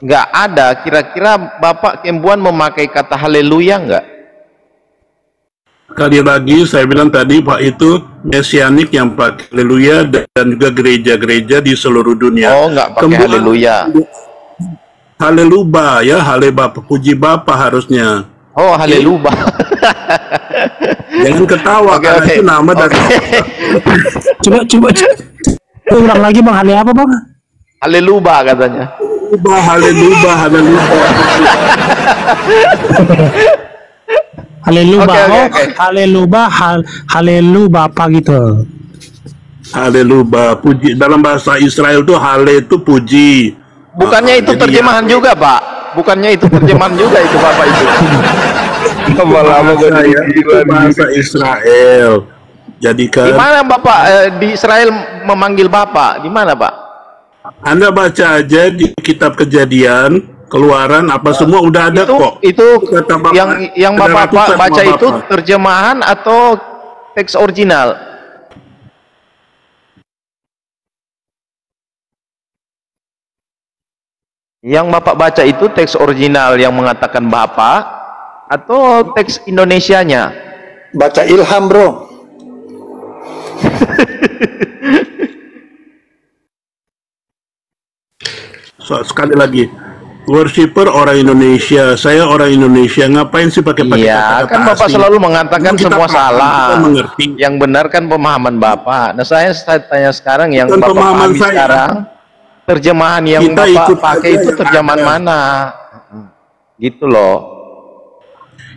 nggak ada, kira-kira Bapak Kembuan memakai kata haleluya nggak? Sekali lagi saya bilang tadi Pak, itu mesianik yang pakai haleluya dan juga gereja-gereja di seluruh dunia. Oh, nggak pakai haleluya. Haleluba ya, hale Bapa, puji Bapa harusnya. Oh, haleluba. Jangan ketawa, karena itu nama dari Coba ulang lagi Bang, hale apa Bang? Haleluba katanya. Haleluba. Haleluba apa gitu. Haleluba, puji. Dalam bahasa Israel tuh hale itu puji. Bukannya itu terjemahan juga Pak? Bukannya itu terjemahan juga itu Bapak itu? Lama-lama bahasa Israel. Jadi kan. Di mana Bapak di Israel memanggil Bapak? Di mana Pak? Anda baca aja di kitab Kejadian, Keluaran, apa semua udah ada kok. Itu kata Bapak, yang Bapak baca itu terjemahan atau teks original? Yang Bapak baca itu teks original yang mengatakan Bapak atau teks Indonesianya? Baca ilham, bro. Sekali lagi, worshipper orang Indonesia, saya orang Indonesia, ngapain sih pakai kata-kata kan Bapak asing? Selalu mengatakan semua salah. Mengerti. Yang benar kan pemahaman Bapak. Nah, saya tanya sekarang yang dan Bapak pahami saya sekarang, terjemahan yang Bapak pakai itu terjemahan mana? Gitu loh.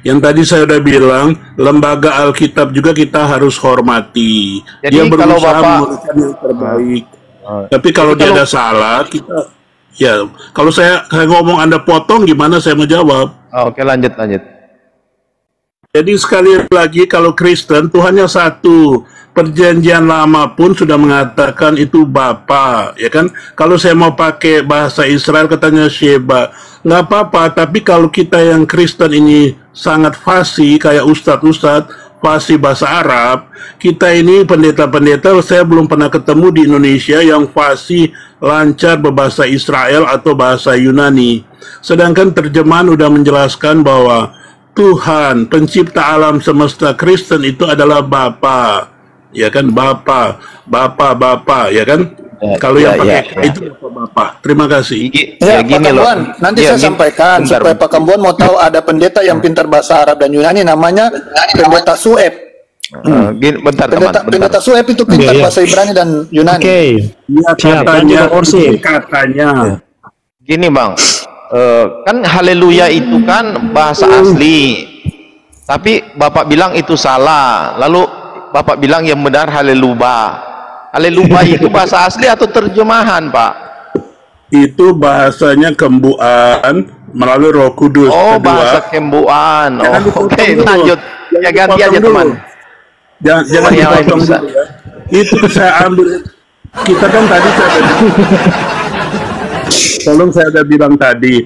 Yang tadi saya udah bilang, lembaga Alkitab juga kita harus hormati. Jadi dia berusaha memberikan yang terbaik. Tapi kalau dia ada salah, kita Ya, kalau saya ngomong Anda potong, gimana saya menjawab? Oke, lanjut. Jadi sekali lagi, kalau Kristen Tuhannya satu. Perjanjian lama pun sudah mengatakan itu Bapa, ya kan? Kalau saya mau pakai bahasa Israel katanya Sheba, nggak apa-apa. Tapi kalau kita yang Kristen ini sangat fasih, kayak ustadz-ustadz fasih bahasa Arab, kita ini pendeta-pendeta, saya belum pernah ketemu di Indonesia yang fasih lancar berbahasa Israel atau bahasa Yunani. Sedangkan terjemahan udah menjelaskan bahwa Tuhan, pencipta alam semesta Kristen itu adalah Bapa. Ya kan, Bapa, ya kan? Kalau yang pakai itu Bapak. Terima kasih. Ya, Pak Kambuan, nanti saya sampaikan supaya Pak Kambuan mau tahu ada pendeta yang pintar bahasa Arab dan Yunani, namanya pendeta Sueb. Pendeta Sueb itu pintar bahasa Ibrani dan Yunani. Katanya. Gini Bang, kan haleluya itu kan bahasa asli, tapi Bapak bilang itu salah, lalu Bapak bilang yang benar haleluya. Haleluya itu bahasa asli atau terjemahan, Pak? Itu bahasanya Kembuan melalui Roh Kudus. Oh, bahasa Kembuan. Oke, lanjut. Ya ganti aja teman. Jangan dipotong dulu ya. Itu saya ambil. Kita kan tadi saya ada bilang tadi,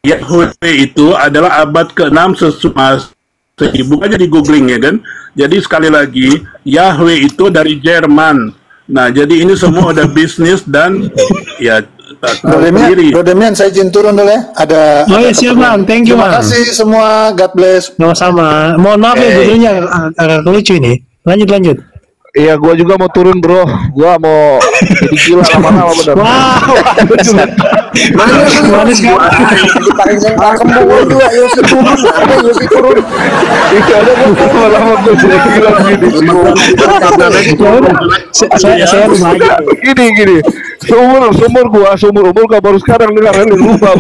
Yahweh itu adalah abad ke-6 sesuai Buka aja di googling ya kan. Jadi sekali lagi, Yahweh itu dari Jerman. Nah, jadi ini semua ada bisnis dan ya Bro Demian, saya izin turun dulu ya. Ada siap Bang, thank you Terima Bang. kasih semua, God bless. Sama-sama. Mohon maaf ya judulnya agak lucu ini. Lanjut. Iya, gua juga mau turun bro. Gua mau jadi gila lama-lama bener. Wow. Manis kan? Dipanggil Kembuan juga Yosi turun. Apa Yosi turun? Iya, ada gua lama tuh gila gini. Saya lumayan. Gini. Sumur umur gua baru sekarang dengar ini lupa.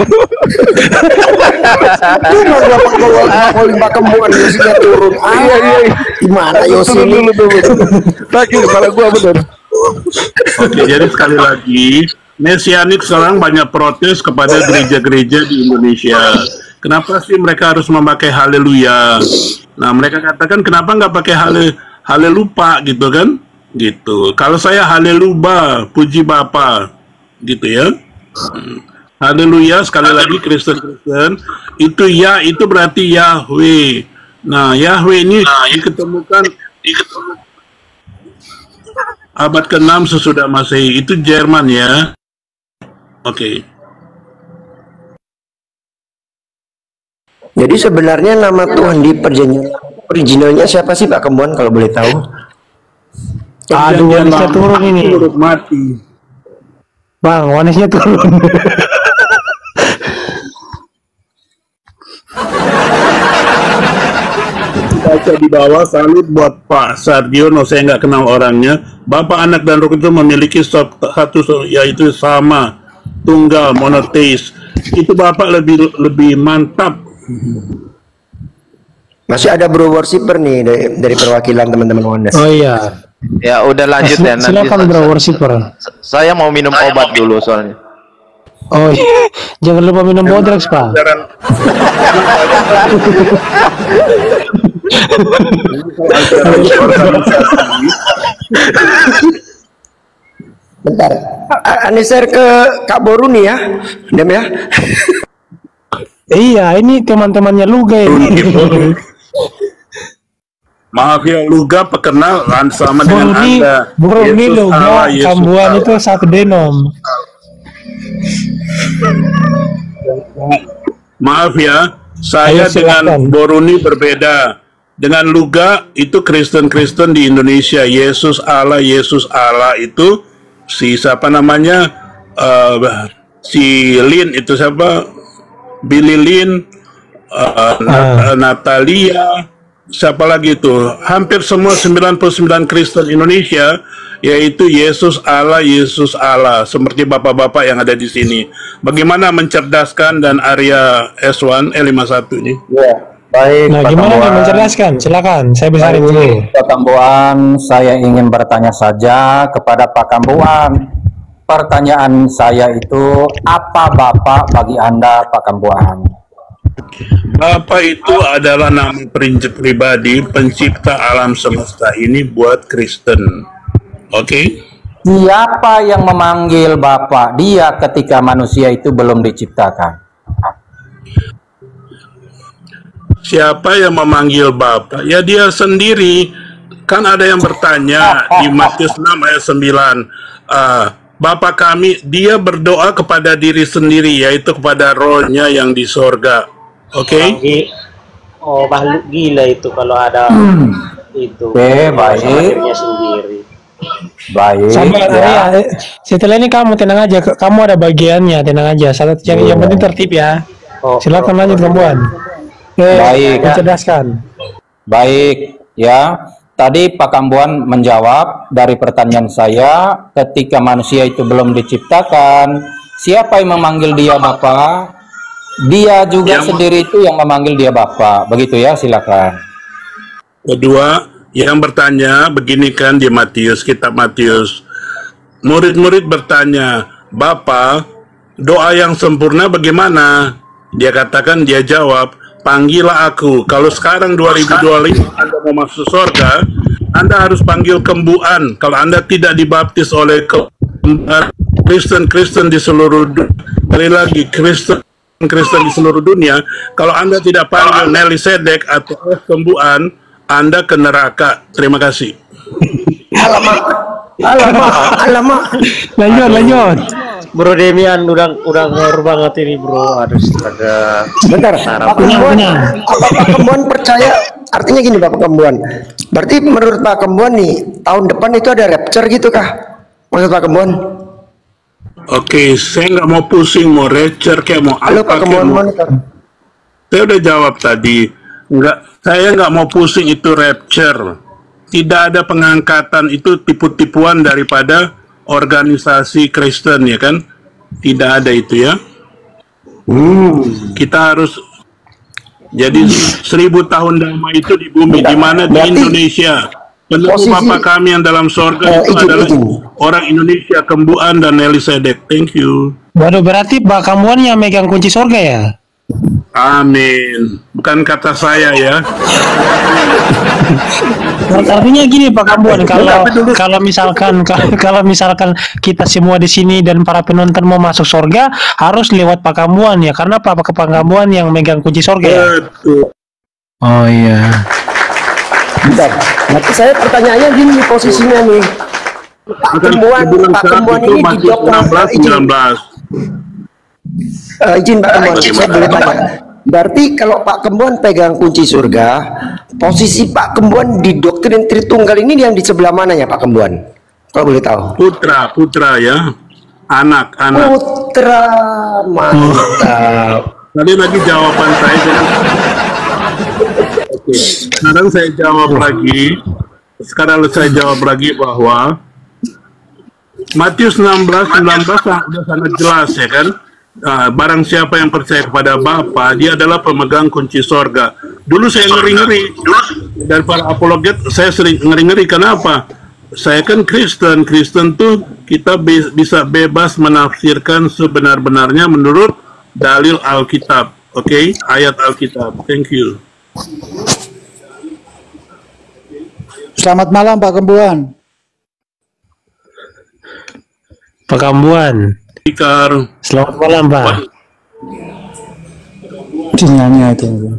Kalau lima Kembuan Yosinya turun. Iya. Gimana Yosi ini? Lagi kepala gua bener. Oke, jadi sekali lagi, Mesianik sekarang banyak protes kepada gereja-gereja di Indonesia. Kenapa sih mereka harus memakai haleluya? Nah, mereka katakan kenapa nggak pakai halelupa gitu kan? Gitu. Kalau saya haleluya, puji Bapa, gitu ya. Haleluya sekali lagi Kristen itu itu berarti Yahweh. Nah, Yahweh ini diketemukan abad ke-6 sesudah Masehi, itu Jerman ya. Oke. Jadi sebenarnya nama Tuhan di perjanjian originalnya siapa sih Pak Kembuan kalau boleh tahu? Aduh, wanisnya turun ini. Mati. Bang, wanisnya turun. Baca di bawah, salut buat Pak Sardiono, saya nggak kenal orangnya. Bapak, Anak, dan Roh Kudus memiliki satu, yaitu sama, tunggal, monoteis. Itu Bapak lebih mantap. Masih ada bro worshiper nih dari perwakilan teman-teman Ondas. Oh iya. Ya udah lanjut ya. Silakan bro worshiper. Saya mau minum obat dulu soalnya. Oh iya. Jangan lupa minum Bodrex Pak. Bentar, Anda share ke Kak Boru nih ya, Dem ya. Iya, ini teman-temannya Luga ini. Maaf ya, Luga perkenalan sama dengan Anda. Bro, ini Luga, Kambuan itu satu denom. Maaf ya, saya dengan Boruni berbeda. Dengan Luga itu Kristen-Kristen di Indonesia. Yesus Allah itu si siapa namanya, si Lin itu siapa, Billy Lin, Natalia, siapa lagi itu, hampir semua 99 Kristen Indonesia yaitu Yesus Allah seperti bapak-bapak yang ada di sini. Bagaimana mencerdaskan dan Arya S1 51 ini? Ya, baik. Nah, Pak gimana nih Kambuan. mencerdaskan? Silakan, saya besarin dulu. Pak Kambuan, saya ingin bertanya saja kepada Pak Kambuan. pertanyaan saya itu, apa Bapak bagi Anda, Pak Kambuan? Bapa itu adalah nama pribadi pencipta alam semesta ini buat Kristen. Oke? Siapa yang memanggil Bapak dia ketika manusia itu belum diciptakan? Siapa yang memanggil Bapa? Ya dia sendiri. Kan ada yang bertanya di Matius 6 ayat 9. Bapa kami, dia berdoa kepada diri sendiri, yaitu kepada rohnya yang di sorga. Oke? Oh, makhluk gila itu kalau ada itu. Oke, baik. Dirinya sendiri. Baik. Sabar, Ya. setelah ini kamu tenang aja, kamu ada bagiannya, tenang aja. Yang penting tertib ya. Silakan lanjut Kambuan. Baik. Mencerdaskan. Baik, ya. Tadi Pak Kambuan menjawab dari pertanyaan saya, ketika manusia itu belum diciptakan, siapa yang memanggil dia Bapak? Dia juga sendiri itu yang memanggil dia Bapak. Begitu ya, silakan. Kedua, yang bertanya begini kan di Matius, kitab Matius. Murid-murid bertanya, Bapa, doa yang sempurna bagaimana? Dia katakan, dia jawab, panggillah aku. Kalau sekarang 2025 Anda mau masuk surga, Anda harus panggil kembuan. Kalau Anda tidak dibaptis oleh Kristen di seluruh dunia, kali lagi Kristen di seluruh dunia, kalau Anda tidak panggil Melkisedek atau kembuan, Anda ke neraka. Terima kasih. Alamak. Lanjut. Bro Demian udah ngor banget ini bro. Aduh astaga. Bentar, Pak Kembuan, apa Pak Kembuan percaya? Artinya gini Pak Kembuan, berarti menurut Pak Kembuan nih, tahun depan itu ada rapture gitu kah? Maksud Pak Kembuan? Oke, saya nggak mau pusing, mau rapture kayak mau Halo apa Pak Kembuan, kayak mau. monitor. Saya udah jawab tadi. Saya nggak mau pusing itu rapture. Tidak ada pengangkatan, itu tipu-tipuan daripada organisasi Kristen ya kan? Tidak ada itu ya. Kita harus jadi 1000 tahun damai itu di bumi, di mana di Indonesia. Penemu Bapa kami yang dalam sorga itu adalah orang Indonesia, kembuan dan Melkisedek. Thank you. Waduh, berarti Pak Kambuan yang megang kunci surga ya? Amin. Bukan kata saya ya. Artinya gini Pak Kambuan, kalau misalkan kita semua di sini dan para penonton mau masuk surga harus lewat Pak Kambuan ya, karena Pak Kambuan yang megang kunci surga ya. Betul. Oh iya. Bentar, nanti saya pertanyaannya gini posisinya nih. Pak Kembuan ini di dok 19. Izin Pak Kembuan, saya boleh tanya. Berarti kalau Pak Kembuan pegang kunci surga, posisi Pak Kembuan di doktrin Tritunggal ini yang di sebelah mana ya Pak Kembuan? Kalau boleh tahu. Putra ya. Anak. Putra, mantap. Tadi lagi jawaban saya dengan Oke. Sekarang saya jawab lagi bahwa Matius 16:19 sudah sangat jelas ya kan. Barang siapa yang percaya kepada Bapa, dia adalah pemegang kunci sorga. Dulu saya ngeri-ngeri, dan para apologet saya sering ngeri-ngeri. Kenapa? Saya kan Kristen tuh kita bisa bebas menafsirkan sebenar-benarnya menurut dalil Alkitab. Oke? Ayat Alkitab. Thank you. Selamat malam Pak Kembuan. Pak Kambuan. Selamat malam Pak. Sinyalnya itu.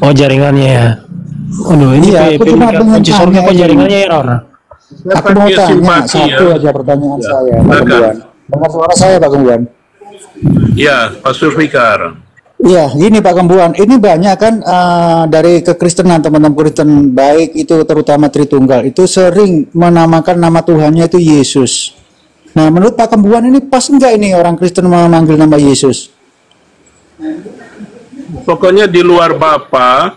Oh jaringannya ya. Aduh ini kunci surga kok jaringannya error. Aku mau tanya satu aja pertanyaan saya Pak Kembuan. Dengar suara saya Pak Kembuan? Ya, Pastor Fikar. Iya, gini Pak Kembuan, ini banyak kan dari kekristenan teman-teman Kristen baik itu terutama Tritunggal itu sering menamakan nama Tuhannya itu Yesus. Nah, menurut Pak Kembuan ini pas enggak ini orang Kristen memanggil nama Yesus? Pokoknya di luar Bapa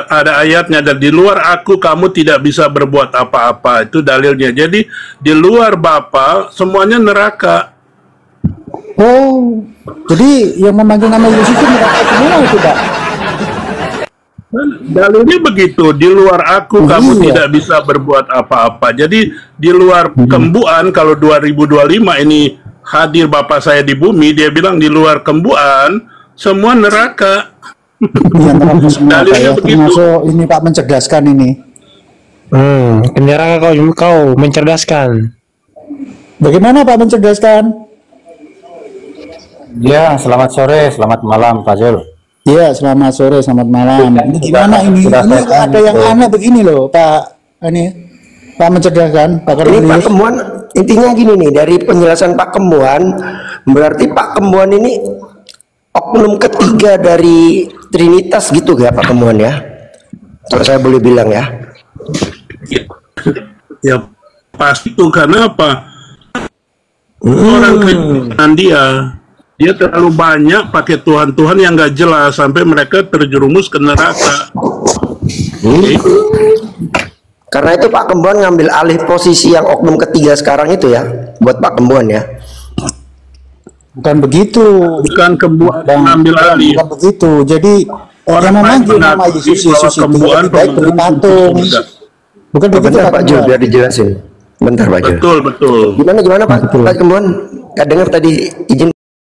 ada ayatnya, dan di luar aku kamu tidak bisa berbuat apa-apa. Itu dalilnya. Jadi di luar Bapa semuanya neraka. Oh, jadi yang memanggil nama Yesus itu neraka semua itu Pak? Dalilnya begitu, di luar aku kamu tidak bisa berbuat apa-apa. Jadi di luar kembuan, kalau 2025 ini hadir Bapak saya di bumi, dia bilang di luar kembuan semua neraka. Dalilnya begitu. Termasuk ini Pak mencerdaskan ini. Neraka kau mencerdaskan. Bagaimana Pak mencerdaskan? Ya, selamat sore, selamat malam Pak Zul. Iya, selamat sore, selamat malam. Ini gimana ini? Ini ada yang aneh begini loh, Pak. Ini Pak mencerdaskan, Pak Ini Pak Kembuan, intinya gini nih, dari penjelasan Pak Kembuan, berarti Pak Kembuan ini oknum ketiga dari Trinitas gitu ya Pak Kembuan ya? Kalau saya boleh bilang ya. Ya pasti itu, karena apa? Orang Kristen dia terlalu banyak pakai Tuhan-Tuhan yang gak jelas sampai mereka terjerumus ke neraka. Karena itu Pak Kembuan ngambil alih posisi yang oknum ketiga sekarang itu ya, buat Pak Kembuan ya. Bukan begitu. Bukan Kembuan ngambil alih. Bukan begitu. Jadi orang memanggil nama Yesus itu lebih baik beli patung. Bukan begitu Pak Jul, biar dijelasin. Bentar Pak Jul. Betul. Gimana Pak Kembuan? Nggak dengar tadi, izin